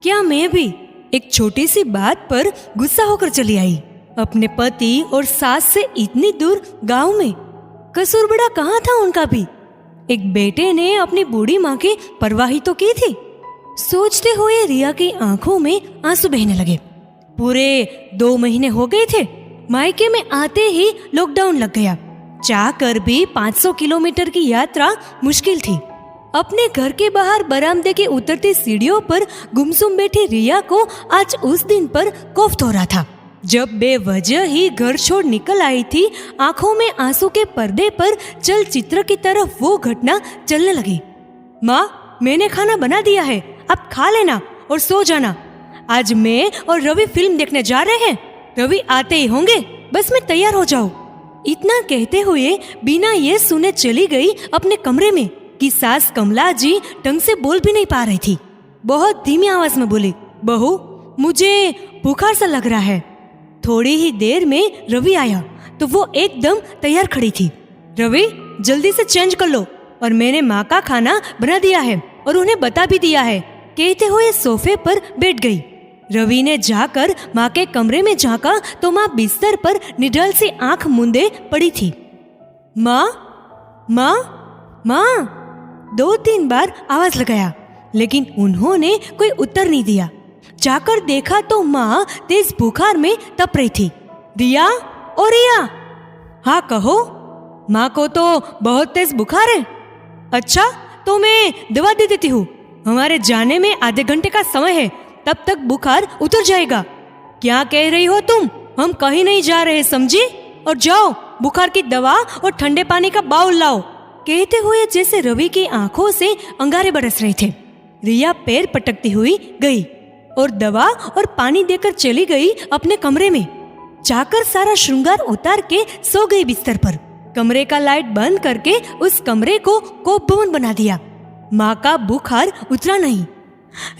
क्या मैं भी एक छोटी सी बात पर गुस्सा होकर चली आई? अपने पति और सास से इतनी दूर गांव में। कसूर बड़ा कहाँ था उनका भी? एक बेटे ने अपनी बूढ़ी माँ की परवाह ही तो की थी। सोचते हुए रिया की आंखों में आंसू बहने लगे। पूरे 2 महीने हो गए थे। मायके में आते ही लॉकडाउन लग गया। चाह कर भी 500 किलोमीटर की यात्रा मुश्किल थी। अपने घर के बाहर बरामदे के उतरती सीढ़ियों पर गुमसुम बैठी रिया को आज उस दिन पर कोफ्त हो रहा था, जब बेवजह ही घर छोड़ निकल आई थी। आंखों में आंसू के पर्दे पर चलचित्र की तरफ वो घटना चलने लगी। माँ, मैंने खाना बना दिया है, आप खा लेना और सो जाना। आज मैं और रवि फिल्म देखने जा रहे हैं। रवि आते ही होंगे, बस मैं तैयार हो जाऊं। इतना कहते हुए बिना ये सुने चली गई अपने कमरे में कि सास कमला जी ढंग से बोल भी नहीं पा रही थी। बहुत धीमी आवाज में बोली, बहू मुझे बुखार सा लग रहा है। थोड़ी ही देर में रवि आया तो वो एकदम तैयार खड़ी थी। रवि, जल्दी से चेंज कर लो, और मैंने माँ का खाना बना दिया है और उन्हें बता भी दिया है, कहते हुए सोफे पर बैठ गई। रवि ने जाकर माँ के कमरे में झांका तो माँ बिस्तर पर निडल सी आंख मूंदे पड़ी थी। माँ, माँ, माँ, 2-3 बार आवाज लगाया, लेकिन उन्होंने कोई उत्तर नहीं दिया। जाकर देखा तो माँ तेज बुखार में तप रही थी। रिया, ओ रिया। हाँ कहो। माँ को तो बहुत तेज बुखार है। अच्छा, तो मैं दवा दे देती हूँ। हमारे जाने में आधे घंटे का समय है, तब तक बुखार उतर जाएगा। क्या कह रही हो तुम? हम कहीं नहीं जा रहे, समझी? और जाओ, बुखार की दवा और ठंडे पानी का बाउल लाओ, कहते हुए जैसे रवि की आंखों से अंगारे बरस रहे थे। रिया पैर पटकती हुई गई और दवा और पानी देकर चली गई अपने कमरे में। जाकर सारा श्रृंगार उतार के सो गई बिस्तर पर। कमरे का लाइट बंद करके उस कमरे को कोप भवन बना दिया। माँ का बुखार उतरा नहीं।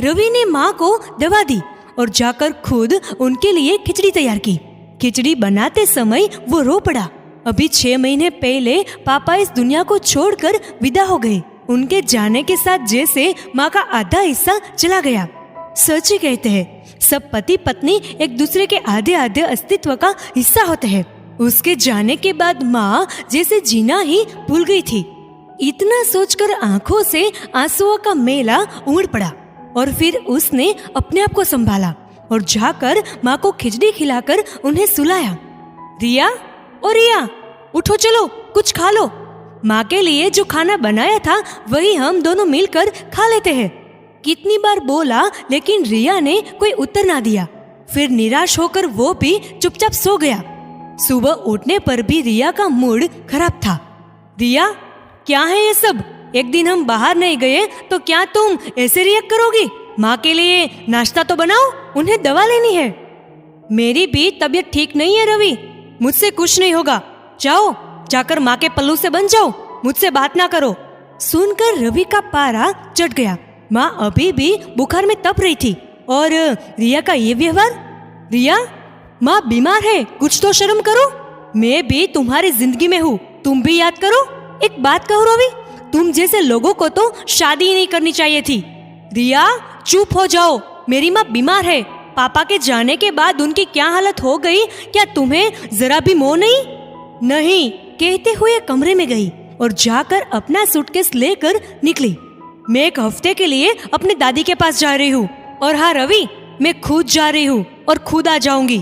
रवि ने माँ को दवा दी और जाकर खुद उनके लिए खिचड़ी तैयार की। खिचड़ी बनाते समय वो रो पड़ा। अभी 6 महीने पहले पापा इस दुनिया को छोड़कर विदा हो गए। उनके जाने के साथ जैसे माँ का आधा हिस्सा चला गया। सच ही कहते हैं, सब पति पत्नी एक दूसरे के आधे आधे अस्तित्व का हिस्सा होते हैं। उसके जाने के बाद माँ जैसे जीना ही भूल गई थी। इतना सोचकर आंखों से आंसुओं का मेला उमड़ पड़ा और फिर उसने अपने आप को संभाला और जाकर माँ को खिचड़ी खिलाकर उन्हें सुलाया। रिया, ओ रिया, उठो, चलो कुछ खा लो। माँ के लिए जो खाना बनाया था वही हम दोनों मिलकर खा लेते हैं। कितनी बार बोला, लेकिन रिया ने कोई उत्तर ना दिया। फिर निराश होकर वो भी चुपचाप सो गया। सुबह उठने पर भी रिया का मूड खराब था। रिया, क्या है ये सब? एक दिन हम बाहर नहीं गए तो क्या तुम ऐसे रिएक्ट करोगी? माँ के लिए नाश्ता तो बनाओ, उन्हें दवा लेनी है। मेरी भी तबीयत ठीक नहीं है रवि, मुझसे कुछ नहीं होगा। जाओ, जाकर माँ के पल्लू से बन जाओ, मुझसे बात ना करो। सुनकर रवि का पारा चढ़ गया। माँ अभी भी बुखार में तप रही थी और रिया का ये व्यवहार। रिया, माँ बीमार है, कुछ तो शर्म करो। मैं भी तुम्हारी जिंदगी में हूँ, तुम भी याद करो। एक बात कहो रवि, तुम जैसे लोगों को तो शादी ही नहीं करनी चाहिए थी। रिया, चुप हो जाओ, मेरी माँ बीमार है। पापा के जाने के बाद उनकी क्या हालत हो गई, क्या तुम्हें जरा भी मोह नहीं? नहीं, कहते हुए कमरे में गई और जाकर अपना सूटकेस लेकर निकली। मैं 1 हफ्ते के लिए अपने दादी के पास जा रही हूँ, और हाँ रवि, मैं खुद जा रही हूँ और खुद आ जाऊंगी,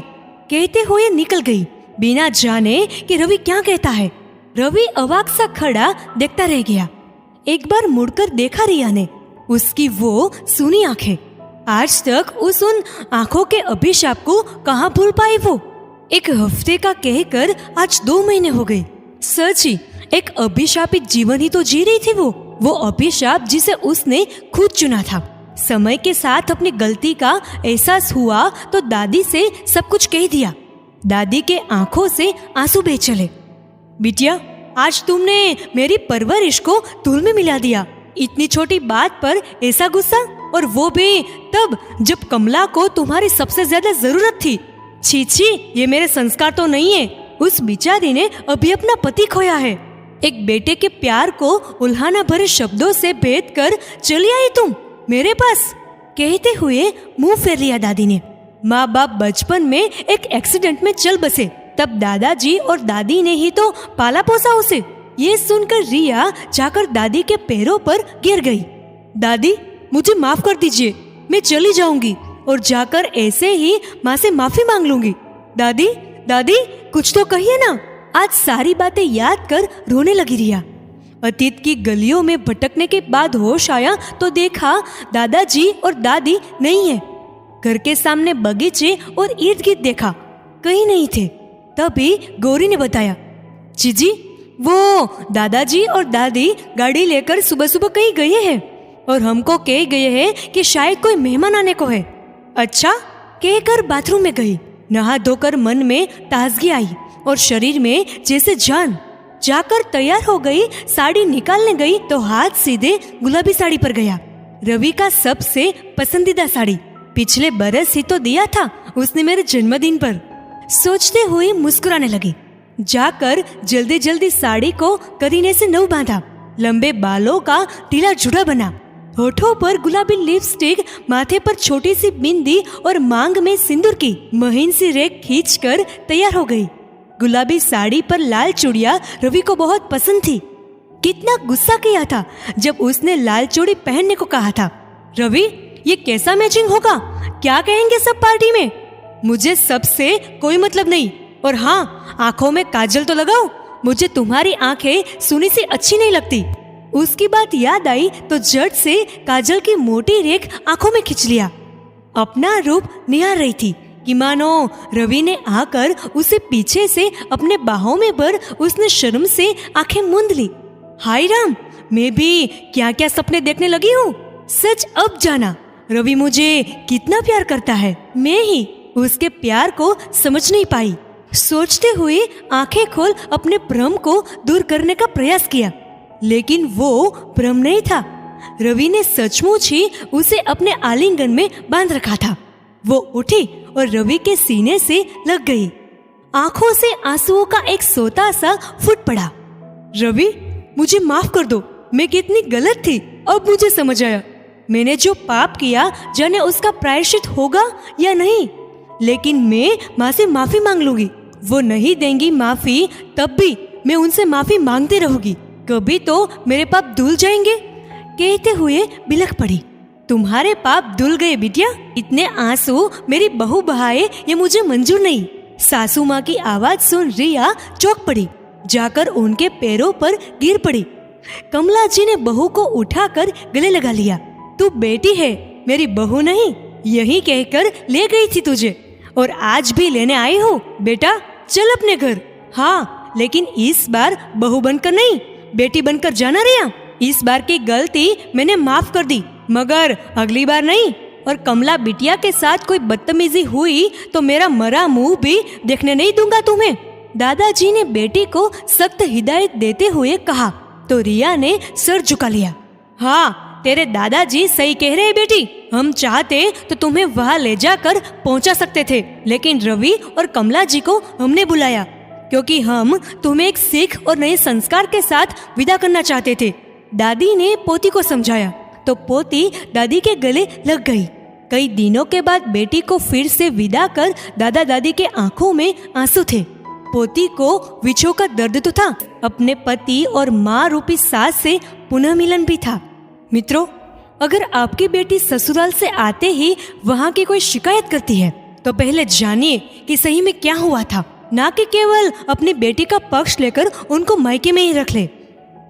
कहते हुए निकल गई, बिना जाने कि रवि क्या कहता है। रवि अवाक सा खड़ा देखता रह गया। एक बार मुड़कर देखा रिया ने, उसकी वो सूनी आंखें। आज तक उस उन आंखों के अभिशाप को कहाँ भूल पाई वो। 1 हफ्ते का कहकर आज 2 महीने हो गए। सच ही एक अभिशापित जीवन ही तो जी रही थी वो अभिशाप जिसे उसने खुद चुना था। समय के साथ अपनी गलती का एहसास हुआ तो दादी से सब कुछ कह दिया। दादी के आंखों से आंसू बह चले। बिटिया, आज तुमने मेरी परवरिश को धूल में मिला दिया। इतनी छोटी बात पर ऐसा गुस्सा, और वो भी तब जब कमला को तुम्हारी सबसे ज्यादा जरूरत थी। छी छी, ये मेरे संस्कार तो नहीं है। उस बिचारी ने अभी अपना पति खोया है। एक बेटे के प्यार को उल्हाना भरे शब्दों से भेद कर चली आई तुम मेरे पास। कहते हुए मुंह फेर लिया दादी ने। माँ बाप बचपन में एक एक्सीडेंट में चल बसे, तब दादाजी और दादी ने ही तो पाला पोसा उसे। ये सुनकर रिया जाकर दादी के पैरों पर गिर गई। दादी, मुझे माफ कर दीजिए, मैं चली जाऊंगी और जाकर ऐसे ही माँ से माफी मांग लूंगी। दादी, दादी, कुछ तो कहिए ना। आज सारी बातें याद कर रोने लगी रिया। अतीत की गलियों में भटकने के बाद होश आया तो देखा दादाजी और दादी नहीं है। घर के सामने बगीचे और इर्द गिर्द देखा, कहीं नहीं थे। तभी गौरी ने बताया, जीजी, वो दादाजी और दादी गाड़ी लेकर सुबह सुबह कहीं गए हैं और हमको कह गए हैं कि शायद कोई मेहमान आने को है। अच्छा, कहकर बाथरूम में गई। नहा धोकर मन में ताजगी आई और शरीर में जैसे जान। जाकर तैयार हो गई, साड़ी निकालने गई तो हाथ सीधे गुलाबी साड़ी पर गया। रवि का सबसे पसंदीदा साड़ी, पिछले बरस ही तो दिया था उसने मेरे जन्मदिन पर। सोचते हुए मुस्कुराने लगी। जाकर जल्दी जल्दी साड़ी को करीने से नव बांधा। लंबे बालों का ढीला जुड़ा बना, होठों पर गुलाबी लिपस्टिक, माथे पर छोटी सी बिंदी और मांग में सिंदूर की महीन सी रेख खींचकर तैयार हो गई। गुलाबी साड़ी पर लाल चूड़ियां रवि को बहुत पसंद थी। कितना गुस्सा किया था जब उसने लाल चूड़ी पहनने को कहा था। रवि, ये कैसा मैचिंग होगा? क्या कहेंगे सब पार्टी में? मुझे सबसे कोई मतलब नहीं। और हाँ, आंखों में काजल तो लगाओ, मुझे तुम्हारी आंखें सुनी सी अच्छी नहीं लगती। उसकी बात याद आई तो झट से काजल की मोटी रेख आंखों में खींच लिया। अपना रूप निहार रही थी कि मानो रवि ने आकर उसे पीछे से अपने बाहों में भर उसने शर्म से आंखें मूंद ली। हाय राम, मैं भी क्या क्या सपने देखने लगी हूँ। सच अब जाना, रवि मुझे कितना प्यार करता है। मैं ही उसके प्यार को समझ नहीं पाई। सोचते हुए आंखें खोल अपने भ्रम को दूर करने का प्रयास किया, लेकिन वो भ्रम नहीं था। रवि ने सचमुच ही उसे अपने आलिंगन में बांध रखा था। वो उठी और रवि के सीने से लग गई। आंखों से आंसुओं का एक सोता सा फूट पड़ा। रवि, मुझे माफ कर दो, मैं कितनी गलत थी अब मुझे समझ आया। मैंने जो पाप किया जाने उसका प्रायश्चित होगा या नहीं, लेकिन मैं माँ से माफी मांग लूंगी। वो नहीं देंगी माफी तब भी मैं उनसे माफी मांगती रहूंगी। कभी तो मेरे पाप धुल जाएंगे। कहते हुए बिलख पड़ी। तुम्हारे पाप धुल गए बिटिया, इतने आंसू मेरी बहू बहाए ये मुझे मंजूर नहीं। सासू माँ की आवाज सुन रिया चौंक पड़ी, जाकर उनके पैरों पर गिर पड़ी। कमला जी ने बहू को उठाकर गले लगा लिया। तू बेटी है, मेरी बहू नहीं, यही कहकर ले गई थी तुझे और आज भी लेने आई हो। बेटा चल अपने घर। हाँ, लेकिन इस बार बहू बनकर नहीं, बेटी बनकर जाना रिया। इस बार की गलती मैंने माफ कर दी, मगर अगली बार नहीं। और कमला बिटिया के साथ कोई बदतमीजी हुई तो मेरा मरा मुंह भी देखने नहीं दूंगा तुम्हें। दादाजी ने बेटी को सख्त हिदायत देते हुए कहा तो रिया ने सर झुका लिया। हाँ, तेरे दादाजी सही कह रहे बेटी, हम चाहते तो तुम्हें वहाँ ले जाकर पहुँचा सकते थे, लेकिन रवि और कमला जी को हमने बुलाया क्योंकि हम तुम्हें एक सीख और नए संस्कार के साथ विदा करना चाहते थे। दादी ने पोती को समझाया तो पोती दादी के गले लग गई। कई दिनों के बाद बेटी को फिर से विदा कर दादा दादी के आंखों में आंसू थे। पोती को विछोह का दर्द तो था, अपने पति और माँ रूपी सास से पुनः मिलन भी था। मित्रों, अगर आपकी बेटी ससुराल से आते ही वहाँ की कोई शिकायत करती है तो पहले जानिए कि सही में क्या हुआ था, ना कि केवल अपनी बेटी का पक्ष लेकर उनको मायके में ही रख ले।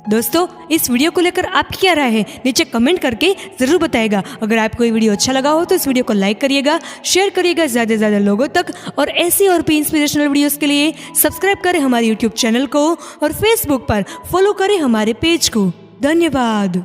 दोस्तों, इस वीडियो को लेकर आपकी क्या राय है नीचे कमेंट करके जरूर बताइएगा। अगर आपको ये वीडियो अच्छा लगा हो तो इस वीडियो को लाइक करिएगा, शेयर करिएगा ज़्यादा से ज़्यादा लोगों तक, और ऐसी और भी इंस्पिरेशनल वीडियोस के लिए सब्सक्राइब करें हमारे यूट्यूब चैनल को और फेसबुक पर फॉलो करें हमारे पेज को। धन्यवाद।